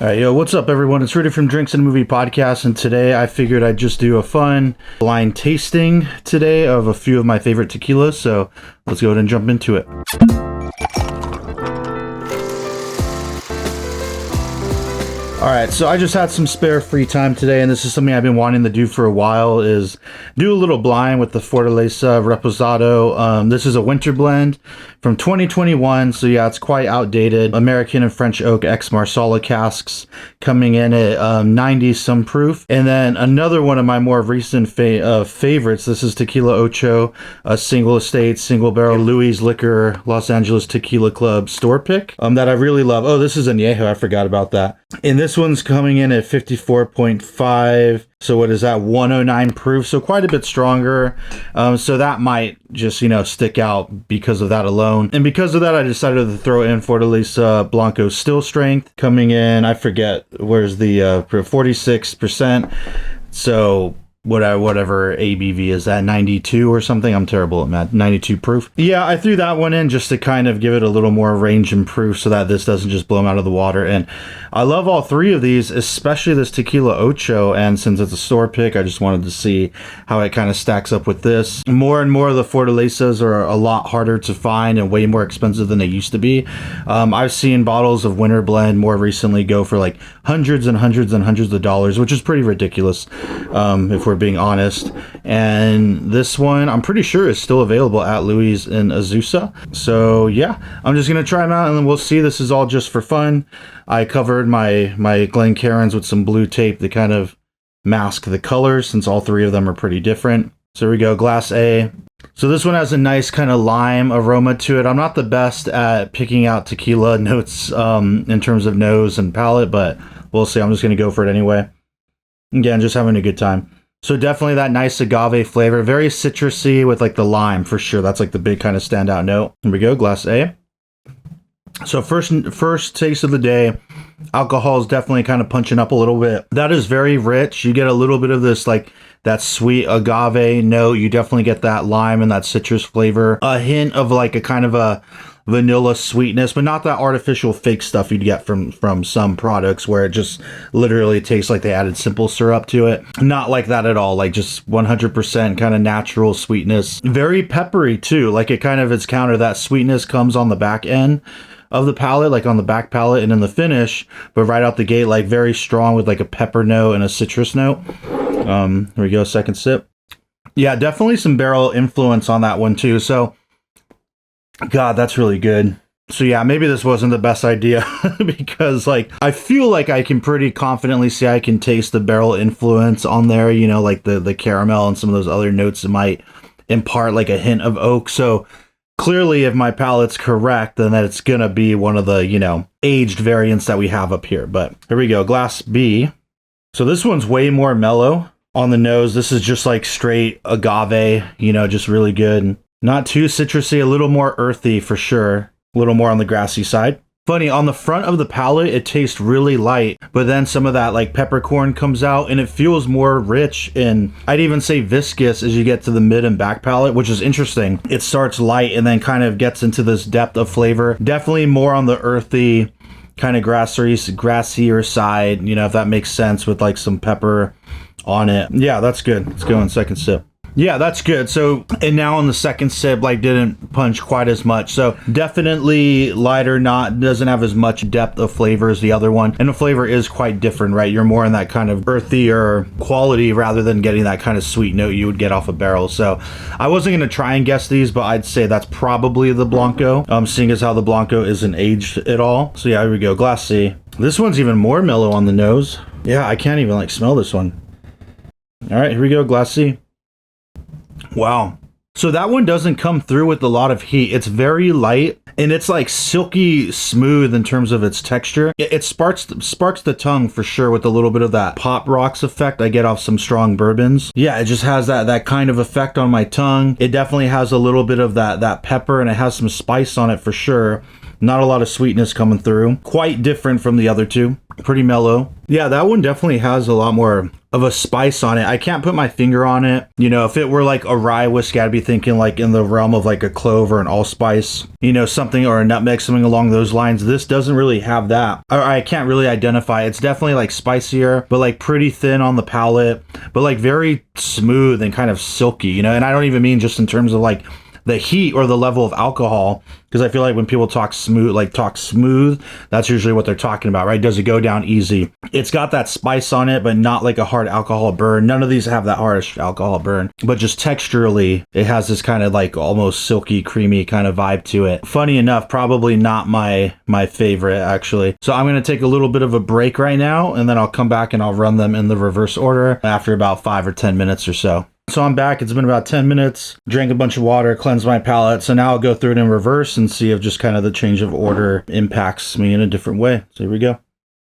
All right, yo, what's up, everyone? It's Rudy from Drinks and Movie Podcast, and today I figured I'd just do a fun blind tasting today of a few of my favorite tequilas, so let's go ahead and jump into it. All right, so I just had some spare free time today, and this is something I've been wanting to do for a while, is do a little blind with the Fortaleza Reposado. This is a winter blend from 2021, so yeah, it's quite outdated. American and French oak ex-Marsala casks coming in at 90 some proof. And then another one of my more recent favorites, this is Tequila Ocho, a single estate, single barrel Louie's Liquor, Los Angeles Tequila Club store pick that I really love. Oh, this is Añejo, I forgot about that. And this one's coming in at 54.5. So what is that? 109 proof. So quite a bit stronger. So that might just, stick out because of that alone. And because of that, I decided to throw in Fortaleza Blanco Still Strength coming in. I forget where's the 46%. So whatever ABV is that, 92 or something. I'm terrible at math. 92 proof. Yeah, I threw that one in just to kind of give it a little more range and proof so that this doesn't just blow them out of the water. And I love all three of these, especially this Tequila Ocho. And since it's a store pick, I just wanted to see how it kind of stacks up with this. More and more of the Fortalezas are a lot harder to find and way more expensive than they used to be. I've seen bottles of Winter Blend more recently go for like hundreds and hundreds and hundreds of dollars, which is pretty ridiculous if we're being honest. And this one, I'm pretty sure, is still available at Louie's in Azusa. So yeah, I'm just gonna try them out and then we'll see. This is all just for fun. I covered my Glencairns with some blue tape to kind of mask the colors, since all three of them are pretty different. So here we go, glass A. So this one has a nice kind of lime aroma to it. I'm not the best at picking out tequila notes in terms of nose and palate, but we'll see. I'm just gonna go for it anyway. Again, just having a good time. So definitely that nice agave flavor, very citrusy with like the lime for sure. That's like the big kind of standout note. Here we go, glass A. So first taste of the day, alcohol is definitely kind of punching up a little bit. That is very rich. You get a little bit of this like that sweet agave note. You definitely get that lime and that citrus flavor. A hint of like a kind of a vanilla sweetness, but not that artificial fake stuff you'd get from some products where it just literally tastes like they added simple syrup to it. Not like that at all. Like just 100% kind of natural sweetness. Very peppery too. Like it kind of is counter. That sweetness comes on the back end of the palate, like on the back palate and in the finish, but right out the gate, like very strong with like a pepper note and a citrus note. Here we go, second sip. Yeah, definitely some barrel influence on that one too. So God, that's really good. So yeah, maybe this wasn't the best idea because like I feel like I can pretty confidently say I can taste the barrel influence on there, like the caramel and some of those other notes that might impart like a hint of oak. So clearly if my palate's correct, then it's gonna be one of the, aged variants that we have up here. But here we go, glass B. So this one's way more mellow on the nose. This is just like straight agave, just really good. Not too citrusy, a little more earthy for sure. A little more on the grassy side. Funny, on the front of the palate, it tastes really light, but then some of that like peppercorn comes out and it feels more rich and I'd even say viscous as you get to the mid and back palate, which is interesting. It starts light and then kind of gets into this depth of flavor. Definitely more on the earthy, kind of grassier side, if that makes sense, with like some pepper on it. Yeah, that's good. Let's go on second sip. Yeah, that's good. So, and now on the second sip, like didn't punch quite as much. So definitely lighter, doesn't have as much depth of flavor as the other one. And the flavor is quite different, right? You're more in that kind of earthier quality rather than getting that kind of sweet note you would get off a barrel. So I wasn't going to try and guess these, but I'd say that's probably the Blanco, seeing as how the Blanco isn't aged at all. So yeah, here we go. Glass C. This one's even more mellow on the nose. Yeah, I can't even like smell this one. All right, here we go. Glass C. Wow. So that one doesn't come through with a lot of heat. It's very light and it's like silky smooth in terms of its texture. It sparks the tongue for sure with a little bit of that pop rocks effect I get off some strong bourbons. Yeah, it just has that kind of effect on my tongue. It definitely has a little bit of that pepper and it has some spice on it for sure. Not a lot of sweetness coming through. Quite different from the other two. Pretty mellow. Yeah, that one definitely has a lot more of a spice on it. I can't put my finger on it. You know, if it were like a rye whiskey, I'd be thinking like in the realm of like a clove or an allspice, you know, something, or a nutmeg, something along those lines. This doesn't really have that. Or I can't really identify. It's definitely like spicier, but like pretty thin on the palate, but like very smooth and kind of silky, you know. And I don't even mean just in terms of like the heat or the level of alcohol, because I feel like when people talk smooth, that's usually what they're talking about, right? Does it go down easy? It's got that spice on it, but not like a hard alcohol burn. None of these have that harsh alcohol burn, but just texturally, it has this kind of like almost silky, creamy kind of vibe to it. Funny enough, probably not my favorite, actually. So I'm going to take a little bit of a break right now, and then I'll come back and I'll run them in the reverse order after about 5 or 10 minutes or so. So I'm back. It's been about 10 minutes. Drank a bunch of water, cleansed my palate. So now I'll go through it in reverse and see if just kind of the change of order impacts me in a different way. So here we go.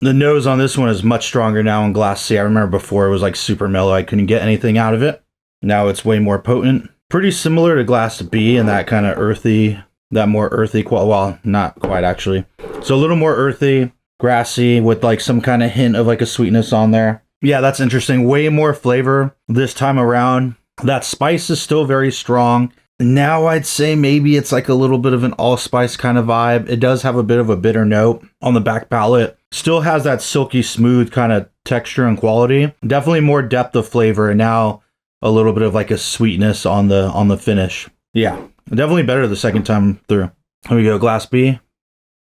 The nose on this one is much stronger now in Glass C. I remember before it was like super mellow. I couldn't get anything out of it. Now it's way more potent. Pretty similar to Glass B in that kind of earthy, that more earthy quality. Well, not quite actually. So a little more earthy, grassy with like some kind of hint of like a sweetness on there. Yeah, that's interesting. Way more flavor this time around. That spice is still very strong. Now I'd say maybe it's like a little bit of an allspice kind of vibe. It does have a bit of a bitter note on the back palate. Still has that silky smooth kind of texture and quality. Definitely more depth of flavor, and now a little bit of like a sweetness on the finish. Yeah, definitely better the second time through. Here we go, Glass B.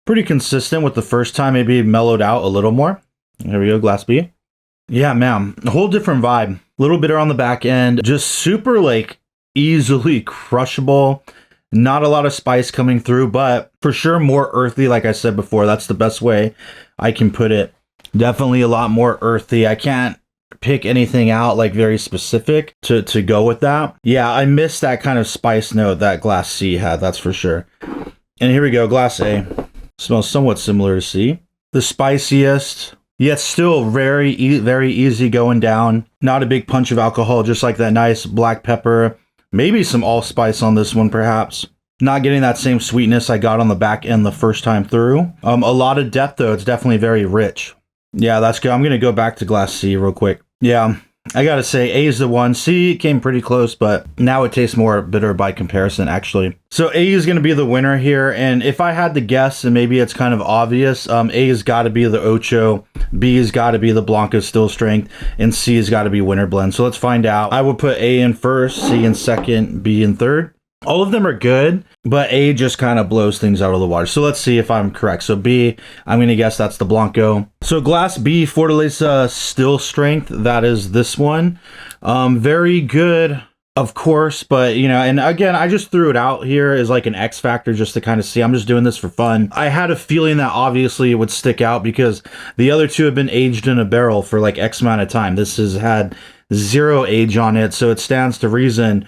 Pretty consistent with the first time, maybe mellowed out a little more. Here we go, Glass B. Yeah, man, a whole different vibe. A little bitter on the back end, just super like easily crushable. Not a lot of spice coming through, but for sure more earthy. Like I said before, that's the best way I can put it. Definitely a lot more earthy. I can't pick anything out like very specific to go with that. Yeah, I missed that kind of spice note that Glass C had, that's for sure. And here we go, Glass A. Smells somewhat similar to C. The spiciest, yet still very easy going down. Not a big punch of alcohol, just like that nice black pepper. Maybe some allspice on this one, perhaps. Not getting that same sweetness I got on the back end the first time through. A lot of depth, though. It's definitely very rich. Yeah, that's good. I'm going to go back to Glass C real quick. Yeah, I got to say, A is the one. C came pretty close, but now it tastes more bitter by comparison, actually. So A is going to be the winner here. And if I had to guess, and maybe it's kind of obvious, A has got to be the Ocho, B has got to be the Blanco Still Strength, and C has got to be Winter Blend. So let's find out. I would put A in first, C in second, B in third. All of them are good, but A just kind of blows things out of the water. So let's see if I'm correct. So B, I'm going to guess that's the Blanco. So Glass B, Fortaleza Still Strength, that is this one. Very good, of course, but you know, and again, I just threw it out here as like an X factor just to kind of see. I'm just doing this for fun. I had a feeling that obviously it would stick out because the other two have been aged in a barrel for like X amount of time. This has had 0 age on it, so it stands to reason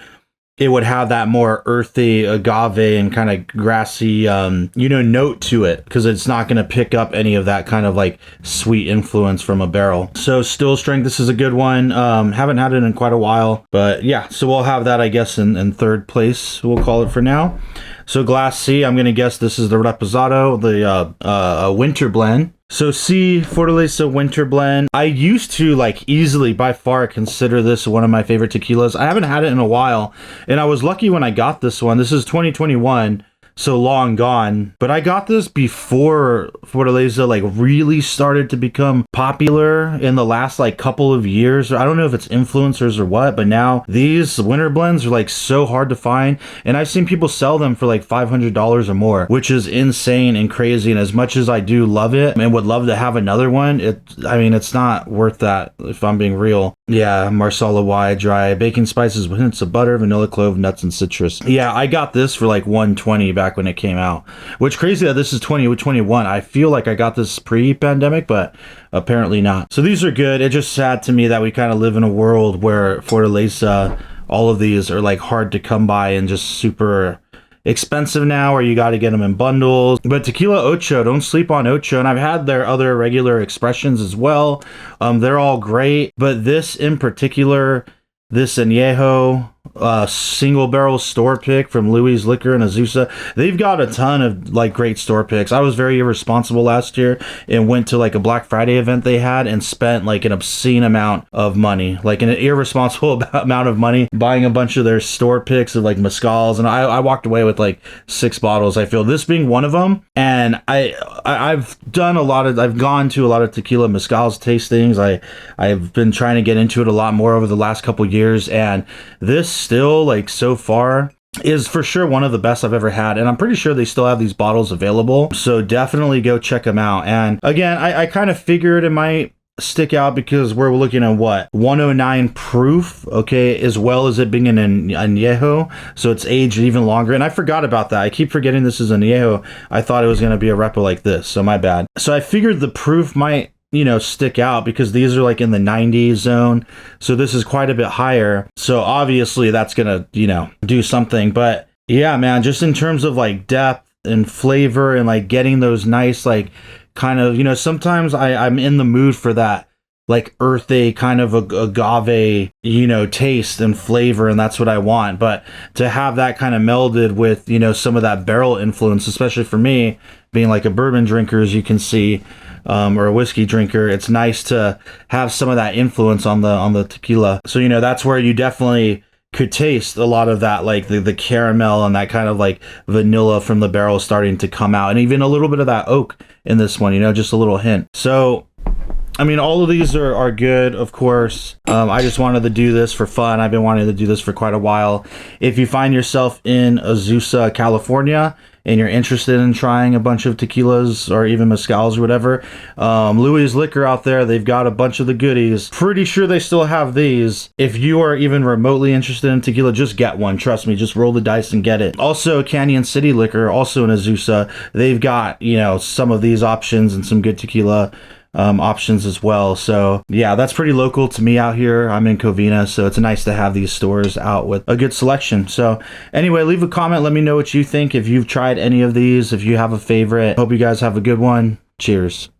it would have that more earthy agave and kind of grassy, you know, note to it, because it's not going to pick up any of that kind of like sweet influence from a barrel. So Still Strength, this is a good one. Haven't had it in quite a while, but yeah, so we'll have that, I guess, in third place, we'll call it for now. So Glass C, I'm going to guess this is the Reposado, the Winter Blend. So C, Fortaleza Winter Blend. I used to like easily by far consider this one of my favorite tequilas. I haven't had it in a while, and I was lucky when I got this one. This is 2021, so long gone. But I got this before Fortaleza like really started to become popular in the last like couple of years. I don't know if it's influencers or what, but now these winter blends are like so hard to find, and I've seen people sell them for like $500 or more, which is insane and crazy. And as much as I do love it and would love to have another one, I mean, it's not worth that if I'm being real. Yeah, Marsala Y dry baking spices with hints of butter, vanilla, clove, nuts, and citrus. Yeah, I got this for like $120 back when it came out, which crazy that this is 2021. I feel like I got this pre-pandemic, but apparently not. So these are good. It's just sad to me that we kind of live in a world where Fortaleza, all of these are like hard to come by and just super expensive now, or you got to get them in bundles. But Tequila Ocho, don't sleep on Ocho. And I've had their other regular expressions as well. They're all great, but this in particular, this Añejo, single barrel store pick from Louie's Liquor in Azusa. They've got a ton of like great store picks. I was very irresponsible last year and went to like a Black Friday event they had and spent like an obscene amount of money, like an irresponsible amount of money buying a bunch of their store picks of like mezcals, and I walked away with like 6 bottles. I feel this being one of them, and I've gone to a lot of tequila mezcals tastings. I've been trying to get into it a lot more over the last couple years, and this still, like, so far is for sure one of the best I've ever had, and I'm pretty sure they still have these bottles available, so definitely go check them out. And again, I kind of figured it might stick out because we're looking at what, 109 proof, okay, as well as it being an Añejo, so it's aged even longer. And I forgot about that. I keep forgetting this is an Añejo. I thought it was going to be a repo like this, so my bad. So I figured the proof might, you know, stick out because these are like in the 90s zone, so this is quite a bit higher, so obviously that's gonna, you know, do something. But yeah, man, just in terms of like depth and flavor and like getting those nice, like, kind of, you know, sometimes I'm in the mood for that like earthy kind of agave, you know, taste and flavor, and that's what I want. But to have that kind of melded with, you know, some of that barrel influence, especially for me being like a bourbon drinker, as you can see, or a whiskey drinker, it's nice to have some of that influence on the tequila. So, you know, that's where you definitely could taste a lot of that, like the caramel and that kind of like vanilla from the barrel starting to come out, and even a little bit of that oak in this one, you know, just a little hint. So I mean, all of these are good, of course. I just wanted to do this for fun. I've been wanting to do this for quite a while. If you find yourself in Azusa, California, and you're interested in trying a bunch of tequilas or even mezcals or whatever, Louie's Liquor out there, they've got a bunch of the goodies. Pretty sure they still have these. If you are even remotely interested in tequila, just get one. Trust me, just roll the dice and get it. Also, Canyon City Liquor, also in Azusa, they've got, you know, some of these options and some good tequila options as well. So yeah, that's pretty local to me out here. I'm in Covina, so it's nice to have these stores out with a good selection. So anyway, leave a comment, let me know what you think, if you've tried any of these, if you have a favorite. Hope you guys have a good one. Cheers.